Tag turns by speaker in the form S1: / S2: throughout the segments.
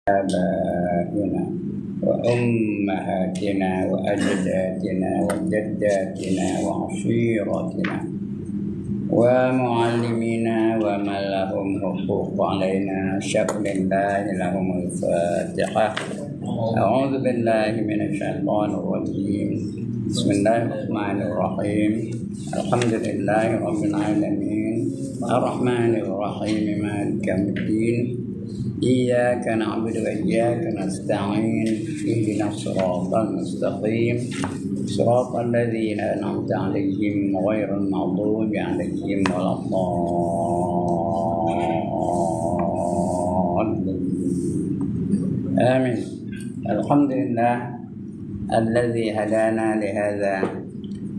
S1: آبائنا وأمهاتنا وأجدادنا وجداتنا وعشيرتنا ومعلمينا ومن لهم حقوق علينا شكر الله لهم الفاتحة. أعوذ بالله من الشيطان الرجيم. بسم الله الرحمن الرحيم. الحمد لله رب العالمين الرحمن الرحيم مالك يوم الدين إياك نعبد وإياك نستعين اهدنا الصراط المستقيم صراط الذين أنعمت عليهم غير المغضوب عليهم ولا الضالين آمين. الحمد لله الذي هدانا لهذا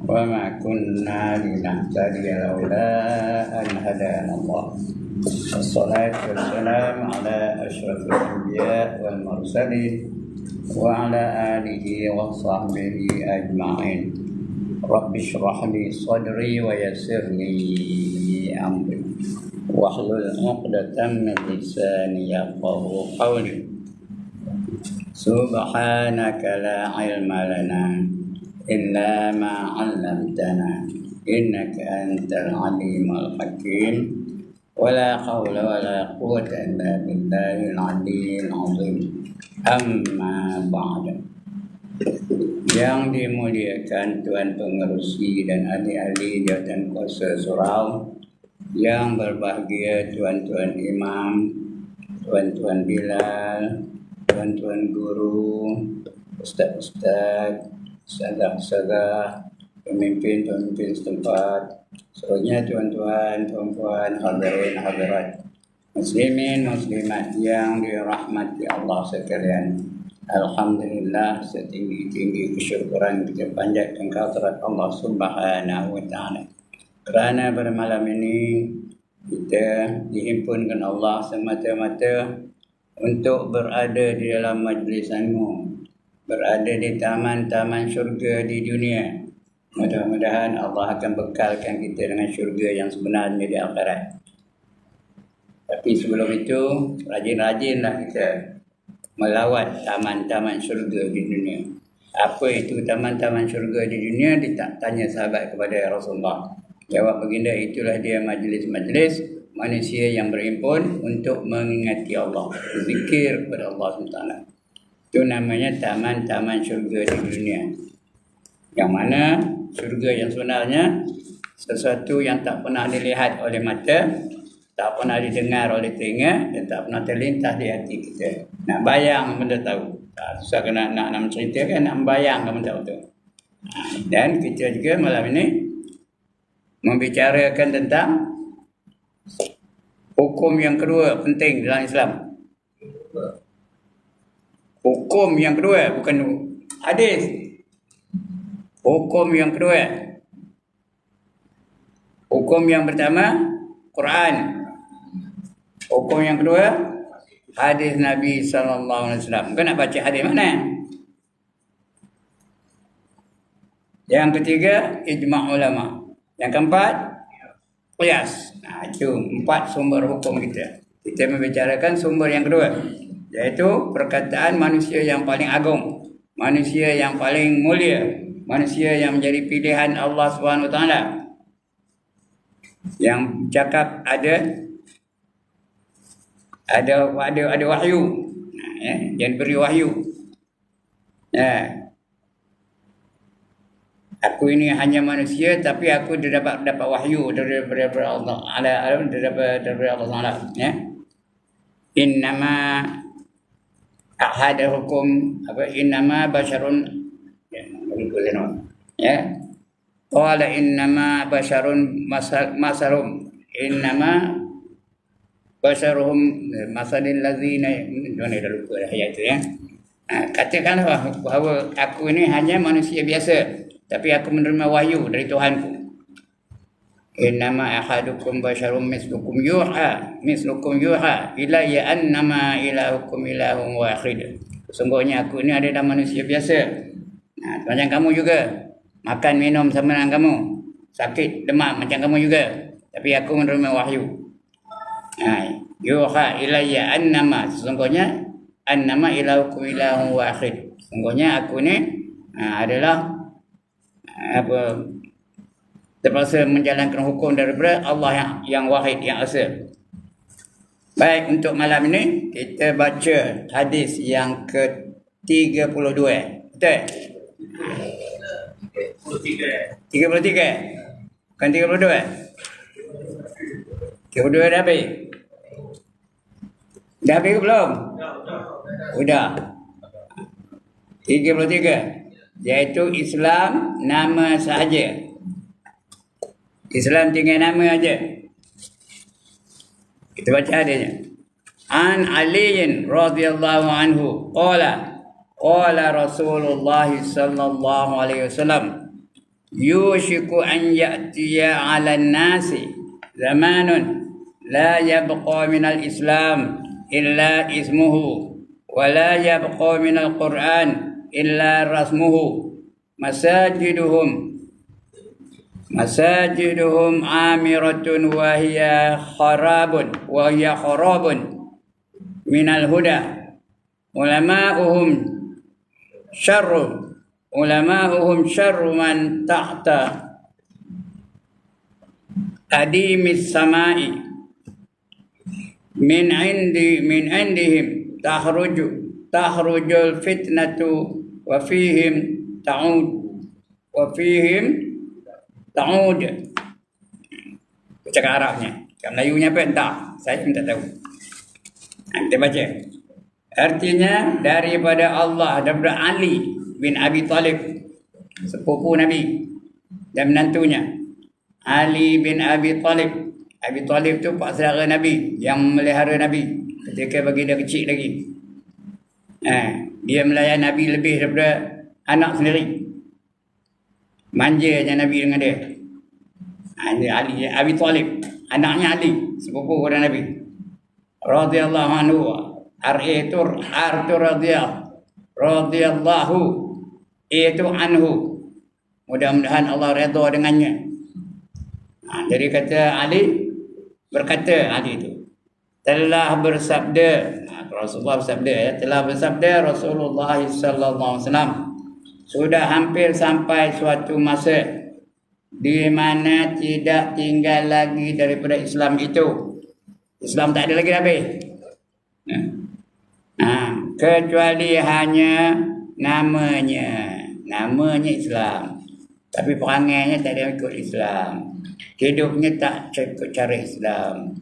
S1: وما كنا لنهتدي لولا أن هدانا الله. والصلاة والسلام على أشرف الأنبياء والمرسلين وعلى آله وصحبه أجمعين. رب اشرح لي صدري ويسر لي أمري واحلل عقدة من لساني يفقهوا قولي. سبحانك لا علم لنا إلا ما علمتنا إنك أنت العليم الحكيم. ولا حول ولا قوة إلا بالله العلي العظيم. Amma ba'da. Yang dimuliakan Tuan Pengerusi dan ahli-ahli jawatan kuasa surau, yang berbahagia tuan-tuan imam, tuan-tuan Bilal, tuan-tuan guru, ustaz-ustaz, ustazah-ustazah, pemimpin-pemimpin setempat, seterusnya tuan-tuan, puan-puan, hadirin hadirat, muslimin muslimat yang dirahmati Allah sekalian. Alhamdulillah, setinggi-tinggi kesyukuran kita panjatkan kehadirat Allah Subhanahu wa taala. Kerana pada malam ini kita dihimpunkan Allah semata-mata untuk berada di dalam majlis ilmu, berada di taman-taman syurga di dunia. Mudah-mudahan Allah akan bekalkan kita dengan syurga yang sebenarnya di akhirat. Tapi sebelum itu, rajin-rajinlah kita melawat taman-taman syurga di dunia. Apa itu taman-taman syurga di dunia? Dia tanya sahabat kepada Rasulullah. Jawab baginda, itulah dia majlis-majlis manusia yang berhimpun untuk mengingati Allah, berzikir kepada Allah SWT. Itu namanya taman-taman syurga di dunia. Yang mana syurga yang sebenarnya sesuatu yang tak pernah dilihat oleh mata, tak pernah didengar oleh telinga, dan tak pernah terlintas di hati kita. Nak bayang benda tahu. Susah kena nak menceritakan, nak bayang benda tahu tu. Dan kita juga malam ini membicarakan tentang hukum yang kedua penting dalam Islam. Hukum yang kedua, bukan hadis. Hukum yang kedua. Hukum yang pertama Quran. Hukum yang kedua hadis Nabi SAW. Bukan nak baca hadis mana? Yang ketiga ijma' ulama. Yang keempat qiyas. Itu 4 sumber hukum kita. Kita membicarakan sumber yang kedua, iaitu perkataan manusia yang paling agung, manusia yang paling mulia, manusia yang menjadi pilihan Allah SWT, yang cakap ada wahyu, yang beri wahyu. Aku ini hanya manusia, tapi aku dapat wahyu daripada Allah, daripada Allah Taala. Innama ahadukum innama basyarun qala innama basyarun masarum innama basyaruhum masalil ladzina dah lupa ayat itu ya. Katakanlah bahawa aku ini hanya manusia biasa, tapi aku menerima wahyu dari Tuhanku. Innama ahadukum basyarum mislukum yuha ilayya annama ilahukum ilahun wahid. Sesungguhnya aku ini adalah manusia biasa. Macam kamu juga. Makan minum sama dengan kamu. Sakit demam macam kamu juga. Tapi aku menerima wahyu. Yuha ilayya annama, sesungguhnya annama ilahukum ilahun wahid. Sungguhnya aku ni adalah terpaksa menjalankan hukum daripada Allah yang wahid, yang esa. Baik, untuk malam ini kita baca hadis yang ke-32. Betul? 33. Bukan 32. 32 dah habis? Dah habis ke belum? Sudah. 33. Iaitu Islam nama sahaja. Islam tinggal nama aja. Kita baca adanya. An Ali radhiyallahu anhu qala Rasulullah sallallahu alaihi wasallam yushiku an ya'tiya 'alan nasi zamanun la yabqa minal islam illa ismuhu wa la yabqa minal quran illa rasmuhu masajiduhum amiratun wa hiya kharabun minal huda ulama'uhum syarru man tahta adimis samai min indihim tahrujul fitnatu wa fihim ta'ud. Cakap Arabnya. Kat Melayunya apa entah. Saya pun tak tahu. Kita baca. Artinya daripada Allah, daripada Ali bin Abi Talib, sepupu Nabi dan menantunya. Ali bin Abi Talib. Abi Talib tu pak saudara Nabi yang melihara Nabi ketika bagi dia kecil lagi. Dia melayan Nabi lebih daripada anak sendiri. Manjanya Nabi dengan dia. Ali Abi Talib, anaknya Ali, sepupu kepada Nabi. Radhiyallahu anhu. Itu radhiyallahu itu anhu. Mudah-mudahan Allah redha dengannya. Jadi kata Ali, berkata Ali itu, telah bersabda Rasulullah bersabda, telah bersabda Rasulullah sallallahu alaihi wasallam, sudah hampir sampai suatu masa di mana tidak tinggal lagi daripada Islam itu. Islam tak ada lagi habis. Kecuali hanya namanya Islam. Tapi perangainya tak ada ikut Islam. Hidupnya tak ikut cara Islam.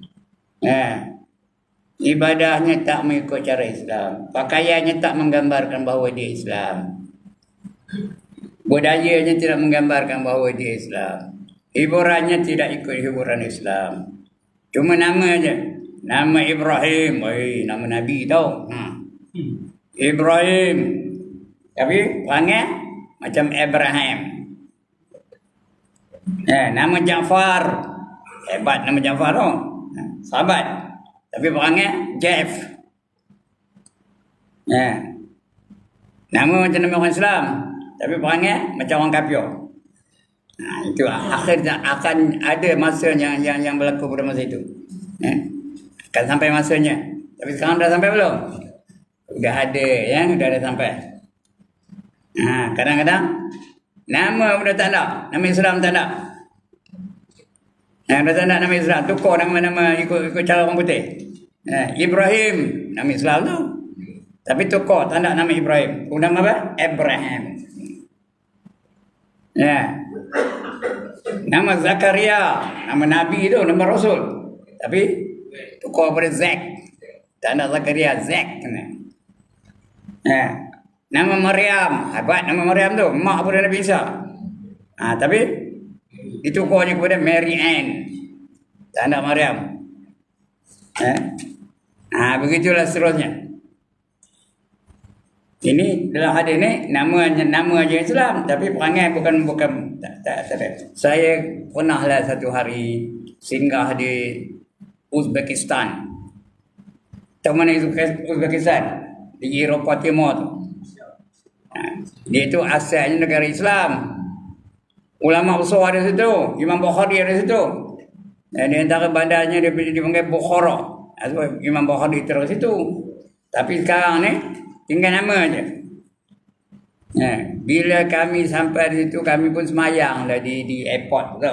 S1: Ibadahnya tak mengikut cara Islam. Pakaiannya tak menggambarkan bahawa dia Islam. Budayanya tidak menggambarkan bahawa dia Islam. Hiburannya tidak ikut hiburan Islam. Cuma nama aja. Nama Ibrahim. Nama Nabi tau. Ibrahim. Tapi perangai macam Abraham. Nama Ja'far. Hebat nama Ja'far tu. Sahabat. Tapi perangai Jeff. Nama macam nama orang Islam. Tapi perangai macam orang kafir. Itu akhirnya akan ada masanya yang berlaku pada masa itu. Akan sampai masanya. Tapi sekarang dah sampai belum? Sudah ada, sudah ada sampai. Kadang-kadang nama pun tak ada, nama Islam tak ada. Dah tak ada nama Islam, tukar nama-nama ikut cara orang putih. Ibrahim, nama Islam tu. Tapi tukar, tak ada nama Ibrahim. Nama apa? Abraham. Nama Zakaria, nama Nabi tu, nama Rasul. Tapi tukar pada Zak. Tak ada Zakaria, Zak. Nama Maryam, hebat nama Maryam tu, mak pada Nabi Isa. Tapi ditukarnya kepada Mary Ann. Tak ada Maryam. Begitulah seterusnya. Ini dalam hadis ni nama aja Islam, tapi perangai bukan tak ada. Saya pernahlah satu hari singgah di Uzbekistan. Tahu mana Uzbekistan? Di Eropah Timur tu. Dia tu asalnya negara Islam. Ulama besar ada situ, Imam Bukhari ada situ. Di antara badannya dia dipanggil Bukhara. Imam Bukhari terus situ. Tapi sekarang ni tinggal nama aja. Bila kami sampai di situ, kami pun semayang lah di airport tu,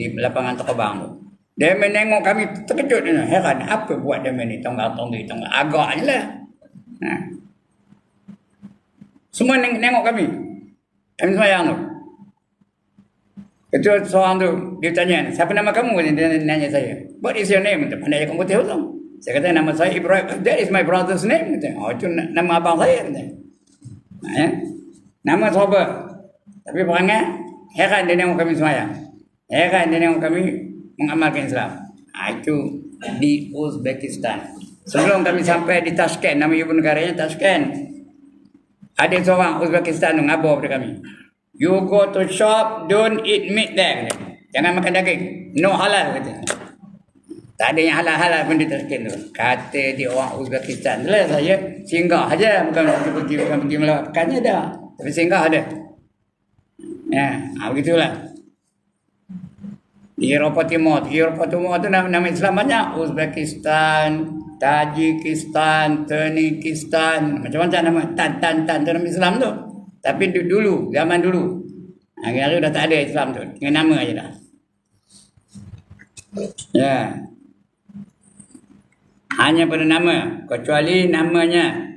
S1: di lapangan terbang tu. Dia menengok kami terkejut dia, heran apa buat dia ni tonggak-tonggak agaknya lah. Semua nengok kami semayang tu. Itu seorang tu dia tanya, siapa nama kamu? Dia nanya saya, what is your name? Pandai komputer tu. Saya kata nama saya Ibrahim. That is my brother's name. Oh, itu nama abang saya. Nama sahabat. Tapi perangai heran dia tengok kami semayang. Heran dia tengok kami mengamalkan Islam. Itu di Uzbekistan. Sebelum kami sampai di Tashkent, nama ibu negaranya Tashkent, ada seorang Uzbekistan tu ngabur pada kami. You go to shop, don't eat meat there. Jangan makan daging. No halal kata. Tak ada yang halal-halal pun di Tashkent tu. Kata dia orang Uzbekistan. Lah saya singgah saja, bukan pergi melakukannya dah. Tapi singgah ada. Begitulah. Di Eropah Timur. Eropah Timur tu nama Islam banyak. Uzbekistan, Tajikistan, Turkmenistan, macam-macam nama. Tan tu nama Islam tu. Tapi dulu, zaman dulu. Hari-hari dah tak ada Islam tu. Dengan nama aja dah. Hanya pada nama, kecuali namanya.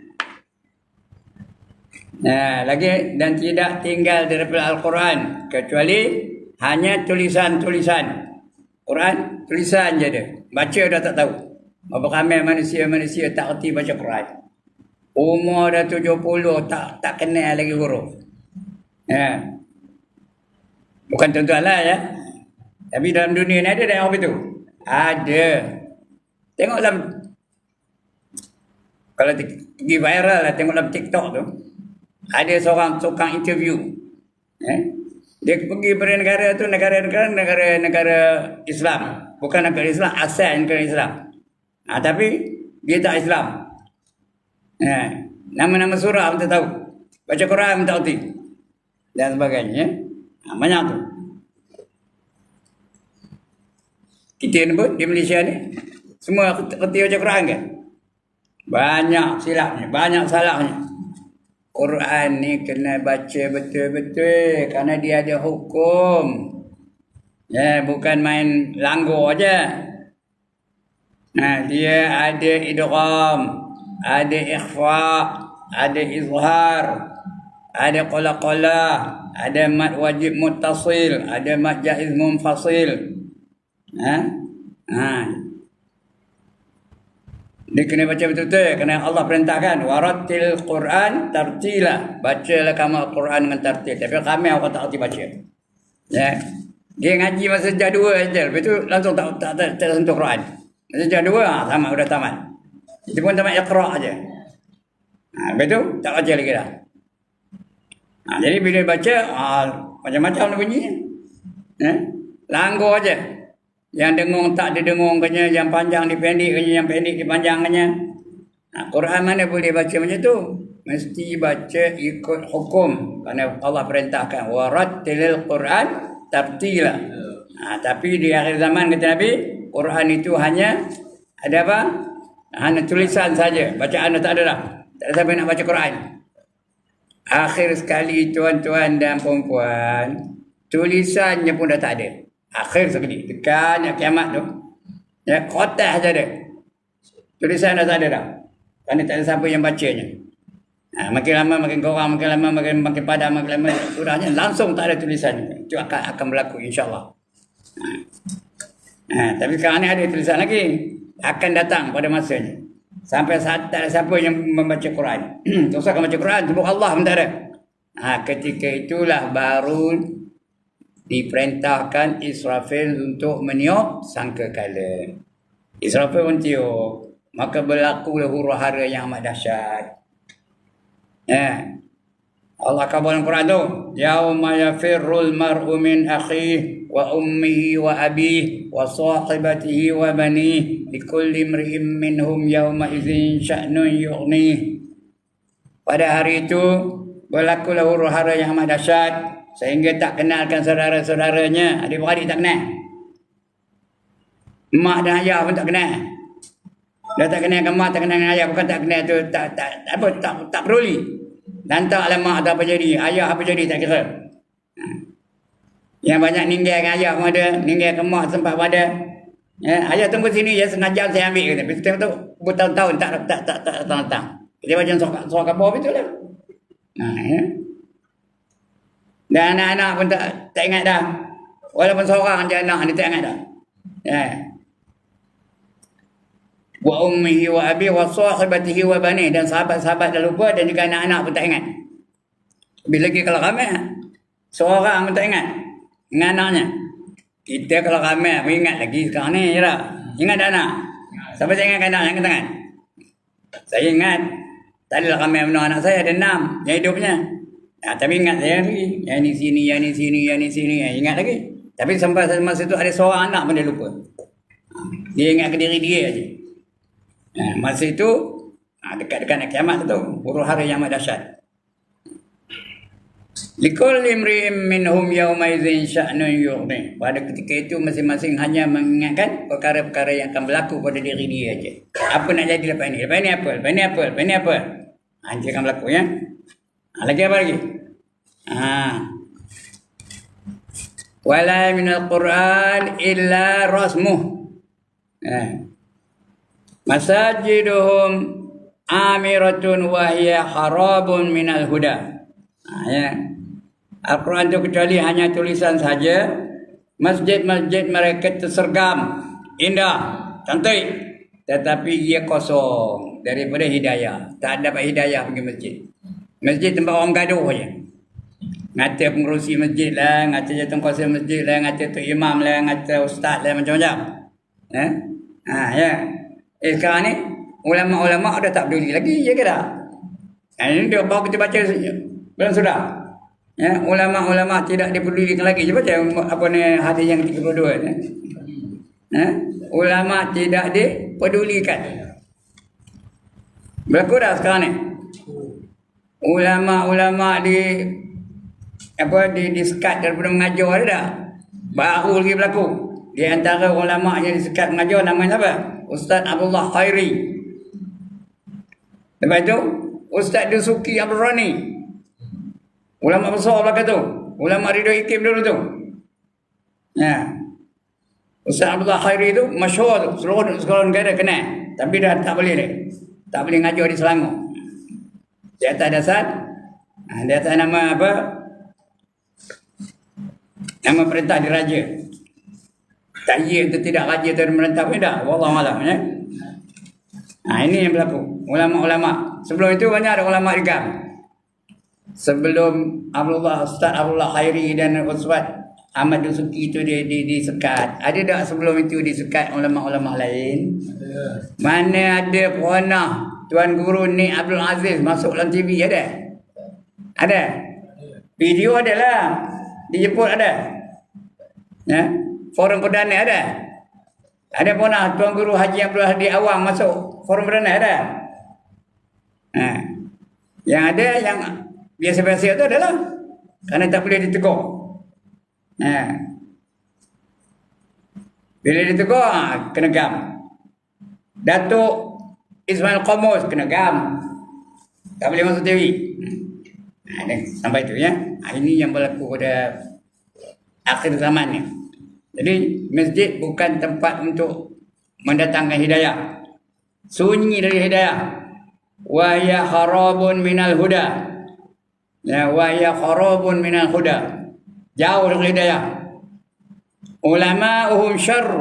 S1: Lagi dan tidak tinggal daripada Al-Quran, kecuali hanya tulisan-tulisan. Quran tulisan je dia. Baca dah tak tahu. Berapa ramai manusia tak erti baca Quran. Umur dah 70 tak kenal lagi huruf. Bukan tuan-tuan lah ya. Tapi dalam dunia ni ada tak yang begitu? Ada. Tengok dalam, kalau pergi viral lah, tengok dalam TikTok tu, ada seorang tukang interview. Dia pergi pada negara tu, negara Islam. Bukan negara Islam, asal negara Islam. Tapi dia tak Islam. Nama-nama surah pun tak tahu. Baca Quran pun tak erti. Dan sebagainya. Banyak tu. Kita ni pun di Malaysia ni, semua erti baca Quran kan? Banyak silapnya, banyak salahnya. Quran ni kena baca betul-betul kerana dia ada hukum. Bukan main langgur aja. Dia ada idgham, ada ikhfa, ada izhar, ada qala-qala, ada mad wajib muttasil, ada mad jaiz munfasil. Dia kena baca betul-betul kerana Allah perintahkan warattil Quran tartila. Bacalah kamu Al-Quran dengan tartil. Tapi kami orang tak erti baca. Dia ngaji masa sejak 2 saja. Lepas tu langsung tak sentuh Quran. Masa sejak 2 sama sudah tamat. Itu pun tamat Iqra' aja. Lepas tu tak baca lagi dah. Jadi bila baca macam-macam dia bunyinya. Langgur aja. Yang dengung tak ada dengungkannya, yang panjang dipendekkannya, yang pendek dipanjangkannya. Quran mana boleh baca macam tu? Mesti baca ikut hukum. Kerana Allah perintahkan warattilil Quran tartila. Tapi di akhir zaman kata Nabi, Quran itu hanya ada apa? Hanya tulisan saja. Bacaan tak ada dah. Tak ada siapa nak baca Quran. Akhir sekali tuan-tuan dan perempuan, tulisannya pun dah tak ada. Akhir sekali, dekatnya kiamat tu, khotah saja ada. Tulisan dah tak ada dah. Kerana tak ada siapa yang bacanya. Makin lama makin kurang, makin lama makin padam, makin lama sudahnya langsung tak ada tulisannya. Itu akan berlaku insya-Allah. Tapi sekarang ni ada tulisan lagi. Akan datang pada masanya. Sampai saat tak ada siapa yang membaca Quran. Tak usah baca Quran, sebut Allah pun tak ada. Ketika itulah baru diperintahkan Israfil untuk meniup sangkakala. Israfil pun tiup, maka berlakulah huru-hara yang amat dahsyat. Allah kabar dalam Quran tu, yauma yafirrul mar'u min akhihi wa ummihi wa abihi wa sahibatihi wa banihi likulli imri'in minhum yawma idzin sya'nun yughnih. Pada hari itu berlakulah huru-hara yang amat dahsyat sehingga tak kenalkan saudara-saudaranya, adik-beradik tak kenal, mak dan ayah pun tak kenal. Dah tak kenal dengan mak, tak kenal dengan ayah, bukan tak kenal tu, tak peduli. Dan tak mak atau apa jadi, ayah apa jadi tak kira. Yang banyak ninggal dengan ayah pun ada, ninggal dengan mak sempat pun ada. Ya, ayah tunggu sini je sengaja saya ambil kata. Tapi tu bertahun-tahun tak datang. Dia macam sorak kapur betul lah. Ya. Dan anak-anak pun tak ingat dah. Walaupun seorang je anak dia tak ingat dah. Ya. Wa ummihi wa abi wa sahibatihi wa bani, dan sahabat-sahabat dah lupa, dan juga anak-anak pun tak ingat. Bila lagi kalau ramai seorang pun tak ingat dengan anaknya. Kita kalau ramai pun ingat lagi sekarang ni je lah. Ingat tak anak? Siapa saya ingat anak yang tangan? Saya ingat. Tadilah ramai benar anak saya ada 6 yang hidupnya. Tapi ingat saya lagi. Yang ni sini, yang ni sini, yang ni sini. Ingat lagi. Tapi sampai masa itu ada seorang anak pun dia lupa. Dia ingat ke diri dia je. Masa itu dekat-dekat nak kiamat tu, huru hara yang amat dahsyat. Likulli imri'in minhum yawma idzin sya'nun yughni. Pada ketika itu masing-masing hanya mengingatkan perkara-perkara yang akan berlaku pada diri dia aja. Apa nak jadi lepas ni? Lepas ni apa? Lepas ni apa? Lepas ni apa? Dia akan berlaku ya. Lagi apa lagi? Wala minal Qur'an illa rasmuh. Masajiduhum amiratun wa hiya harabun minal huda. Ya. Al-Quran itu kecuali hanya tulisan saja. Masjid-masjid mereka tersergam, indah, cantik, tetapi ia kosong daripada hidayah. Tak dapat hidayah pergi masjid. Masjid tempat orang gaduh saja. Ngata pengurusi masjid lah, ngata jatuh masjid lah, ngata tu imam lah, ngata ustaz lah, macam-macam. Ya. Sekarang ni ulama-ulama dah tak peduli lagi, ya ke tak? Ini dia baru kita baca saja. Belum sudah. Ya, ulama-ulama tidak dipedulikan lagi. Cuba baca apa ni hadis yang 32 ni. Ulama tidak dipedulikan. Berlaku dah sekarang ni. Ulama-ulama disekat daripada mengajar ada tak? Baru lagi berlaku. Di antara ulama yang disekat mengajar namanya siapa? Ustaz Abdullah Khairi. Lepas itu Ustaz Dusuki Abdul Rani. Ulama besar belakang tu. Ulama Ridho Ikim dulu tu. Ya. Ustaz Abdullah Khairi tu masyhur tu. Seluruh negara kenal. Tapi dah tak boleh dah. Tak boleh ngajar di Selangor. Di atas dasar. Di atas nama apa? Nama perintah diraja. Tahyir itu tidak raja atau merintah pun tak. Wallahualam ya. Ini yang berlaku. Ulama-ulama. Sebelum itu banyak ada ulama juga. Sebelum Ustaz Abdullah Khairi dan Ustaz Ahmad Dusuki itu disekat. Ada tak sebelum itu disekat ulama-ulama lain? Mana ada pernah Tuan Guru Nik Abdul Aziz masuk dalam TV ada? Ada? Video adalah. Dijemput ada? Ya? Forum perdana ada? Ada pernah Tuan Guru Haji Abdul Hadi Awang masuk forum perdana ada? Yang ada yang biasa-biasa itu adalah kerana tak boleh ditegur. Bila ditegur, kena gam. Datuk Ismail Qamus kena gam. Tak boleh masuk TV. Sampai itu ya. Ini yang berlaku pada akhir zaman ni. Jadi masjid bukan tempat untuk mendatangkan hidayah. Sunyi dari hidayah. Wa ya harabun minal huda. Ya, wa ya kharabun minal huda. Jauh dari hidayah. Ulama'uhum syarr.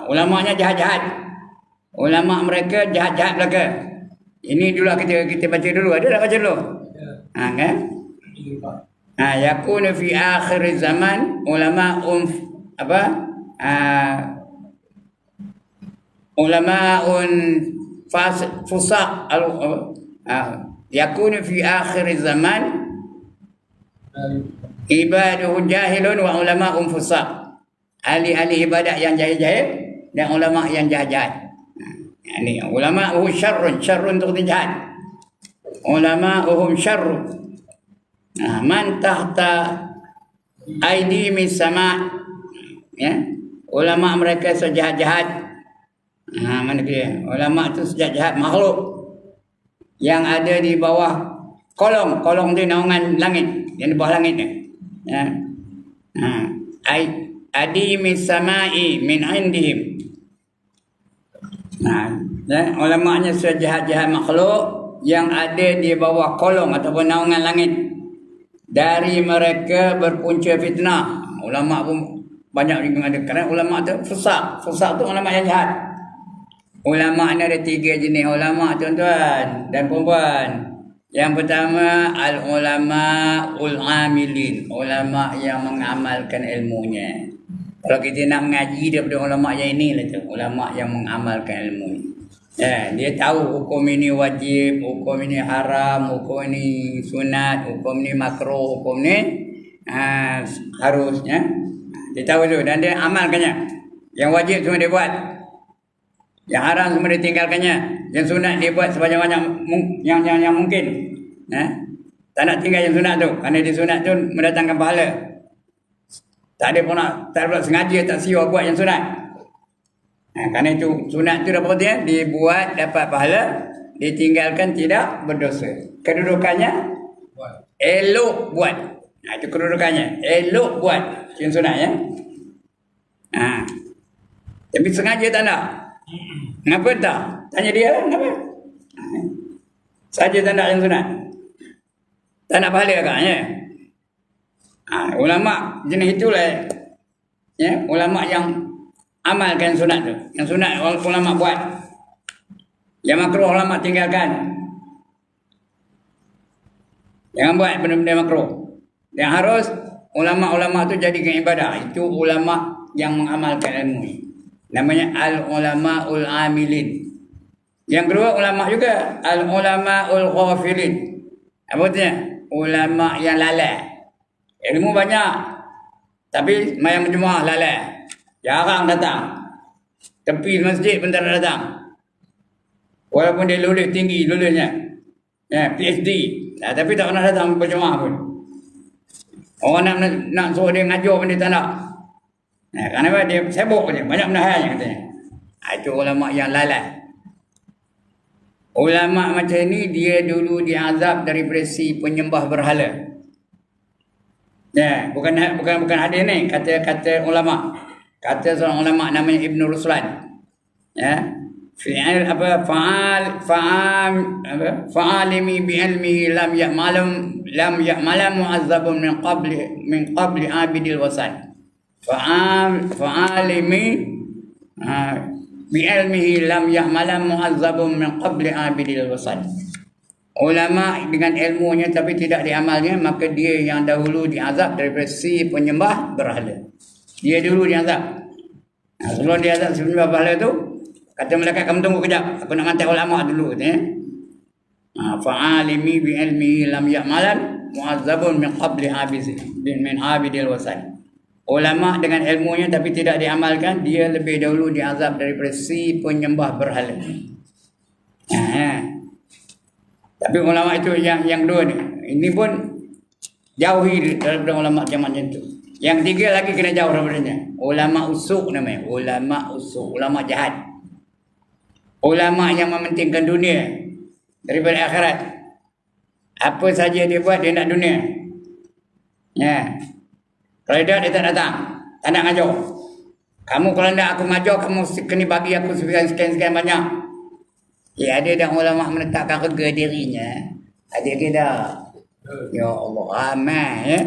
S1: Ulama'nya jahat-jahat. Ulama' mereka jahat-jahat belaka. Ini dulu kita baca dulu. Ada tak baca dulu? Kan? Yakunu fi akhir zaman ulama'un ulama'un fusaq yakunu fi akhir zaman ibaduhu jahilun wa ulama'un fusaq. Ahli-ahli ibadat yang jahil-jahil dan ulama' yang jahat-jahat. Ini ulama'uhu syarrun untuk jahat. Ulama'uhum syarrun. Man tahta aidi mis sama'. Ya. Ulama' mereka sejahat-jahat. Mana dia? Ulama tu sejahat makhluk yang ada di bawah kolong. Kolong tu naungan langit, yang di bawah langit ni. Ya. Adi min samai min indihim. Ulama'nya sejahat-jahat makhluk yang ada di bawah kolong ataupun naungan langit. Dari mereka berpunca fitnah. Ulama' pun banyak juga ada. Kerana ulama' tu fusak. Fusak tu ulama' yang jahat. Ulama' ni ada 3 jenis ulama' tuan-tuan dan puan-puan. Yang pertama, al-ulama' ul-amilin. Ulama' yang mengamalkan ilmunya. Kalau kita nak mengaji daripada ulama' yang inilah tu. Ulama' yang mengamalkan ilmu ni. Dia tahu hukum ini wajib, hukum ini haram, hukum ini sunat, hukum ini makruh, hukum ini harusnya. Dia tahu tu dan dia amalkannya. Yang wajib semua dia buat. Yang haram semua dia tinggalkannya. Yang sunat dia buat sebanyak-banyak yang mungkin. Tak nak tinggal yang sunat tu. Kerana dia sunat tu mendatangkan pahala. Tak ada pula sengaja tak siwa buat yang sunat. Kerana itu sunat tu dapat dia dibuat dapat pahala, ditinggalkan tidak berdosa. Kedudukannya elok buat. Itu kedudukannya elok buat yang sunat ya. Tapi sengaja tak nak. Kenapa tak? Tanya dia lah kenapa. Saja tak nak yang sunat. Tak nak pahala agaknya. Ulama jenis itulah ya, ulama yang amalkan sunat tu. Yang sunat ulama buat. Yang makruh ulama tinggalkan. Jangan buat benda-benda makruh. Yang harus ulama-ulama tu jadikan ibadah. Itu ulama yang mengamalkan ilmu ni. Namanya al-ulama'ul amilin. Yang kedua ulama juga al-ulama'ul ghafilin. Apa artinya? Ulama yang lalai. Ilmu banyak tapi mayang berjemaah lalai. Jarang datang. Tepi masjid pun tak datang. Walaupun dia lulus tinggi lulusnya. PhD. Tapi tak pernah datang berjemaah pun. Orang nak suruh dia ngajar pun dia tak nak. Kenapa? Dia sibuk je. Banyak benda hal katanya. Itu ulama yang lalai. Ulama macam ni dia dulu diazab daripada si penyembah berhala. Bukan hadis ni, kata ulama. Kata seorang ulama namanya Ibn Ruslan. Fa'alimi bi'ilmihi lam ya'malam mu'azzabun min qabli abidil wasan. Fa'alimi bi'ilmihi lam ya'malam mu'azzabun min qabli abidil wasan. Ulama dengan ilmunya tapi tidak diamalnya, maka dia yang dahulu diazab daripada si penyembah berhala. Dia dulu diazab. Sebelum diazab si penyembah berhala tu, kata malaikat, kamu tunggu kejap, aku nak hantar ulama dulu. Fa'alimi bi'ilmihi lam ya'malan mu'azzabun min qabli abidil wasan. Ulama dengan ilmunya tapi tidak diamalkan, dia lebih dahulu diazab daripada si penyembah berhala. Tapi ulama itu yang kedua ni, ini pun jauhi daripada ulama macam itu. Yang tiga lagi kena jauh daripadanya. Ulama usuk namanya. Ulama usuk, ulama jahat. Ulama yang mementingkan dunia daripada akhirat. Apa saja dia buat, dia nak dunia. Kalau dia tak datang, tak nak ngajar. Kamu kalau nak aku ngajar, kamu kena bagi aku sekian banyak. Ada dah ulama menetapkan harga dirinya. Ada ke dah? Ya Allah, ramai ya.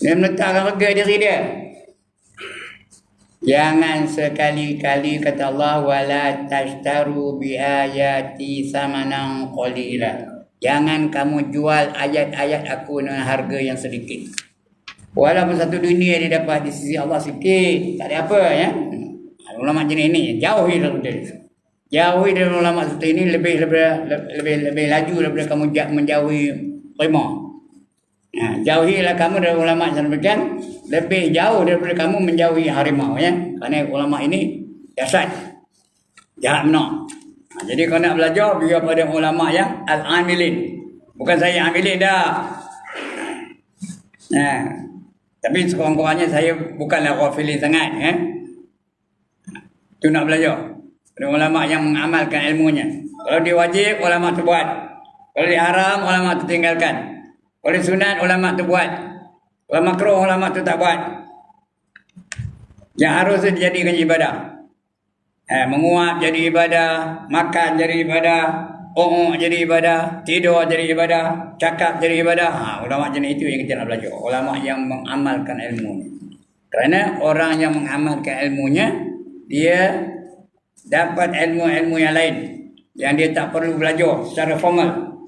S1: Dia menetapkan harga diri dia. Jangan sekali-kali kata Allah, wala tashtaru bi ayati samanan qalila. Jangan kamu jual ayat-ayat aku dengan harga yang sedikit. Walaupun satu dunia dia dapat di sisi Allah sikit, tak ada apa ya. Ulama jenis ni jauhi daripada dia. Jauhi dari ulama seperti ini lebih laju daripada kamu menjauhi harimau. Jauhilah kamu dari ulama yang demikian, lebih jauh daripada kamu menjauhi harimau ya. Kerana ulama ini dahsyat, jahat benar. Jadi kalau nak belajar, biar pada ulama yang al-amilin. Bukan saya yang amilin dah. Tapi sekurang-kurangnya saya bukanlah ghafilin sangat ya. Tu nak belajar. Ada ulama yang mengamalkan ilmunya. Kalau dia wajib, ulama tu buat. Kalau dia haram, ulama tu tinggalkan. Kalau dia sunat, ulama tu buat. Kalau makruh, ulama tu tak buat. Yang harus dijadikan ibadah. Menguap jadi ibadah, makan jadi ibadah, jadi ibadah, tidur jadi ibadah, cakap jadi ibadah. Ulama jenis itu yang kita nak belajar. Ulama yang mengamalkan ilmunya. Kerana orang yang mengamalkan ilmunya, dia dapat ilmu-ilmu yang lain yang dia tak perlu belajar secara formal.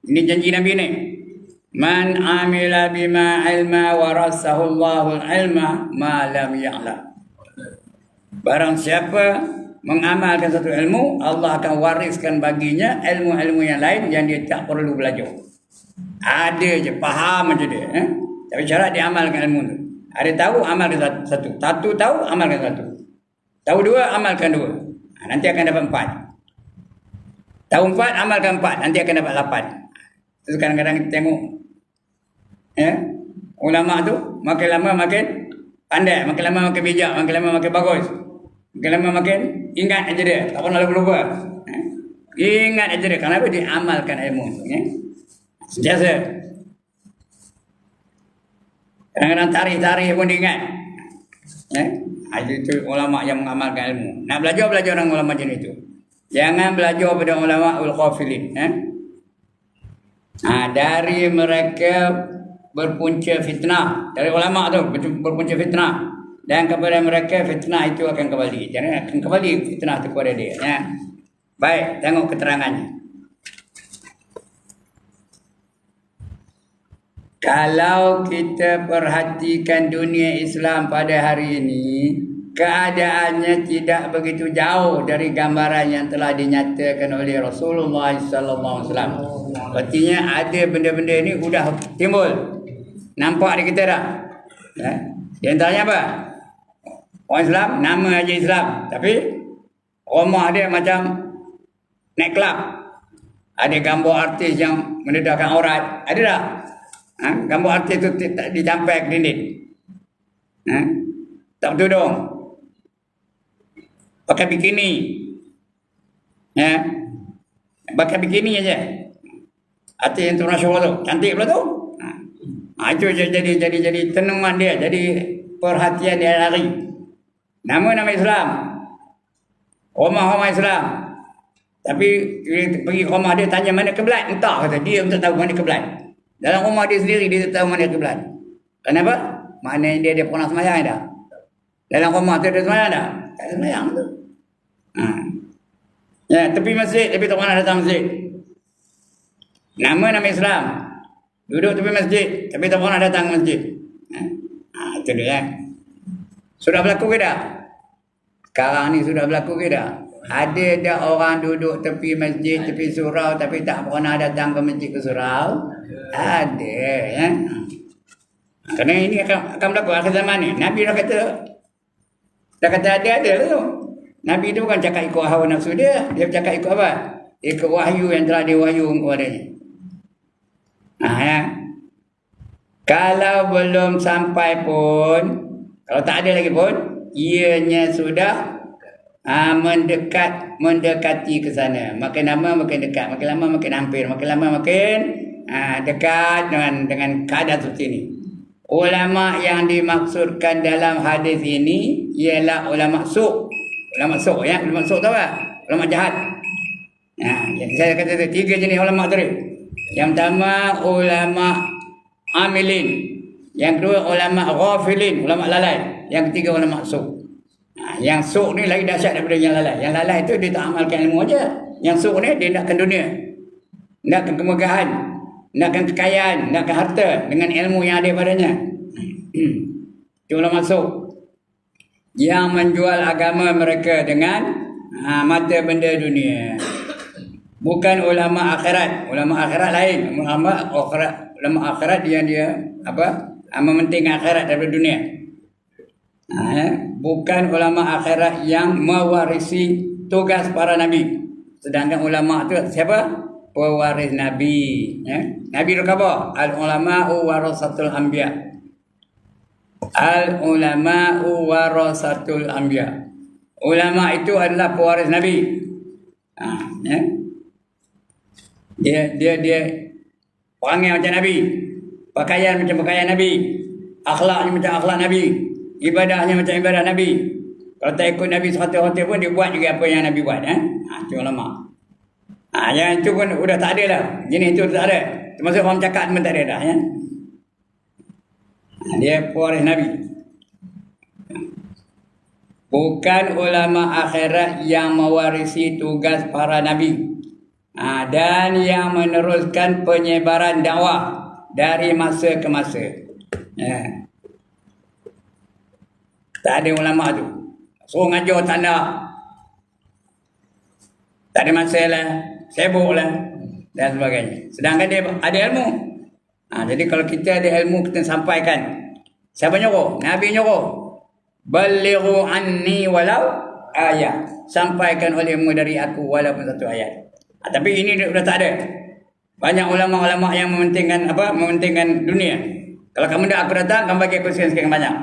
S1: Ini janji Nabi ni. Man amila bima ilma warasahu Allahul ilma ma lam ya'lam. Barang siapa mengamalkan satu ilmu, Allah akan wariskan baginya ilmu-ilmu yang lain yang dia tak perlu belajar. Ada je, faham je dia. Tapi syarat dia amalkan ilmu tu. Ada tahu, amalkan satu. Satu tahu, amalkan satu. Tahu dua, amalkan dua. Nanti akan dapat 4. Tahu 4, amalkan 4. Nanti akan dapat 8. Terus kadang-kadang kita tengok ulama tu makin lama makin pandai, makin lama makin bijak, makin lama makin bagus, makin lama makin ingat aja dia, tak pernah lupa. Ingat aja dia. Kenapa? Dia amalkan ilmu tu. Sentiasa. Kadang-kadang tarikh-tarikh pun dia ingat. Itu ulama yang mengamalkan ilmu. Nak belajar orang ulama jenis itu. Jangan belajar pada ulama ul-ghafilin. Dari mereka berpunca fitnah. Dari ulama tu berpunca fitnah. Dan kepada mereka fitnah itu akan kembali. Jadi akan kembali fitnah itu kepada dia. Baik, tengok keterangannya. Kalau kita perhatikan dunia Islam pada hari ini, keadaannya tidak begitu jauh dari gambaran yang telah dinyatakan oleh Rasulullah sallallahu alaihi wasallam. Artinya ada benda-benda ini sudah timbul. Nampak di kita dah. Di antaranya apa? Orang Islam, nama aja Islam, tapi rumah dia macam night club. Ada gambar artis yang mendedahkan aurat. Ada tak? Gambar artis itu dicampai ke dinding. Tak bertudung. Pakai bikini. Pakai bikini aja. Artis internasional tu. Cantik pula tu. Itu jadi tenuman dia. Jadi perhatian dia lari. Nama Islam. Rumah Islam. Tapi pergi ke rumah dia tanya mana kiblat. Entah kata. Dia tak tahu mana kiblat. Dalam rumah dia sendiri dia tak tahu mana kiblat. Kenapa? Maknanya dia pernah semayang dah. Dalam rumah tu dia semayang dah. Tak semayang tu. Tepi masjid tapi tak pernah datang masjid. Nama Islam. Duduk tepi masjid tapi tak pernah datang masjid. Itu dia. Sudah berlaku ke tak? Sekarang ni sudah berlaku ke tak? Ada tak orang duduk tepi masjid, tepi surau tapi tak pernah datang ke masjid ke surau? Ada. Kerana ini akan berlaku akhir zaman ni. Nabi dah kata ada tu. Nabi tu bukan cakap ikut hawa nafsu dia. Dia cakap ikut apa? Ikut wahyu yang telah diwahyu kepadanya. Kalau belum sampai pun, kalau tak ada lagi pun, ianya sudah mendekati ke sana. Makin lama makin dekat, makin lama makin hampir, makin lama makin dekat dengan keadaan seperti ini. Ulama yang dimaksudkan dalam hadis ini ialah ulama su'. Ulama su' ya, ulama su' tu apa? Ulama jahat. Saya kata 3 jenis ulama tadi. Yang pertama ulama amilin, yang kedua ulama ghafilin, ulama lalai, yang ketiga ulama su'. Yang su' ni lagi dahsyat daripada yang lalai. Yang lalai itu dia tak amalkan ilmu aja. Yang su' ni dia nakkan dunia, nakkan kemegahan, nakkan kekayaan, nakkan harta dengan ilmu yang ada padanya. Itu ulama su' yang menjual agama mereka dengan mata benda dunia. Bukan ulama akhirat. Ulama akhirat lain. Ulama akhirat dia mementingkan akhirat daripada dunia. Bukan ulama akhirat yang mewarisi tugas para nabi. Sedangkan ulama tu siapa? Pewaris nabi. Nabi tu apa? Al-ulama'u warasatul anbiya. Al-ulama'u warasatul anbiya. Ulama itu adalah pewaris Nabi. Ya. Dia perangai macam Nabi, pakaian macam pakaian Nabi, akhlaknya macam akhlak Nabi, ibadahnya macam ibadah Nabi. Kalau tak ikut Nabi 100% pun dia buat juga apa yang Nabi buat. Itu ulama. Yang itu pun sudah tak ada lah. Jenis itu tak ada. Termasuk orang cakap pun tak ada dah. Ya? Dia pewaris Nabi. Bukan ulama akhirat yang mewarisi tugas para Nabi. Dan yang meneruskan penyebaran dakwah dari masa ke masa. Ya. Tak ada ulama tu. Suruh ngajar tak nak. Tak ada masa lah. Sibuk lah. Dan sebagainya. Sedangkan dia ada ilmu. Jadi kalau kita ada ilmu, kita sampaikan. Siapa nyuruh? Nabi nyuruh. Balighu anni walau ayat. Sampaikan olehmu dari aku walaupun satu ayat. Tapi ini sudah tak ada. Banyak ulama-ulama yang mementingkan apa? Mementingkan dunia. Kalau kamu dah aku datang, kamu bagi aku sekian-sekian banyak.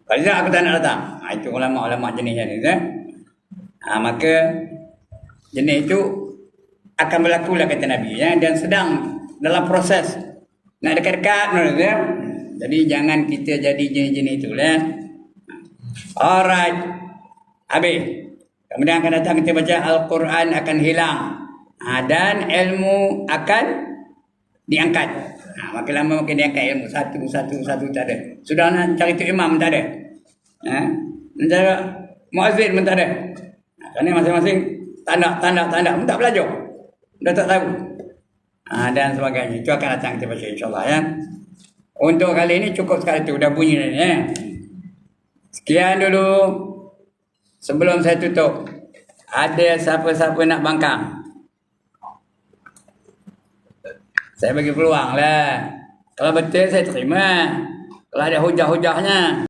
S1: Kalau tidak aku tak nak datang. Itu ulama-ulama jenisnya ni. Maka jenis itu akan berlaku lah kata Nabi. Dan sedang dalam proses nak dekat-dekat. Jadi jangan kita jadi jenis-jenis itu. Alright. Habis. Kemudian akan datang kita baca Al-Quran akan hilang. Dan ilmu akan diangkat. Makin lama makin diangkat ilmu. Satu tak ada. Sudah nak cari tu imam tak ada. Mencari muazzin pun tak ada. Kerana masing-masing tanda pun tak belajar. Dah tak tahu. Dan sebagainya. Itu akan datang kita baca insyaAllah. Ya. Untuk kali ini cukup sekali tu. Dah bunyi dah. Ya. Sekian dulu. Sebelum saya tutup. Ada siapa-siapa nak bangkang? Saya bagi peluang lah. Kalau betul saya terima. Kalau ada hujah-hujahnya.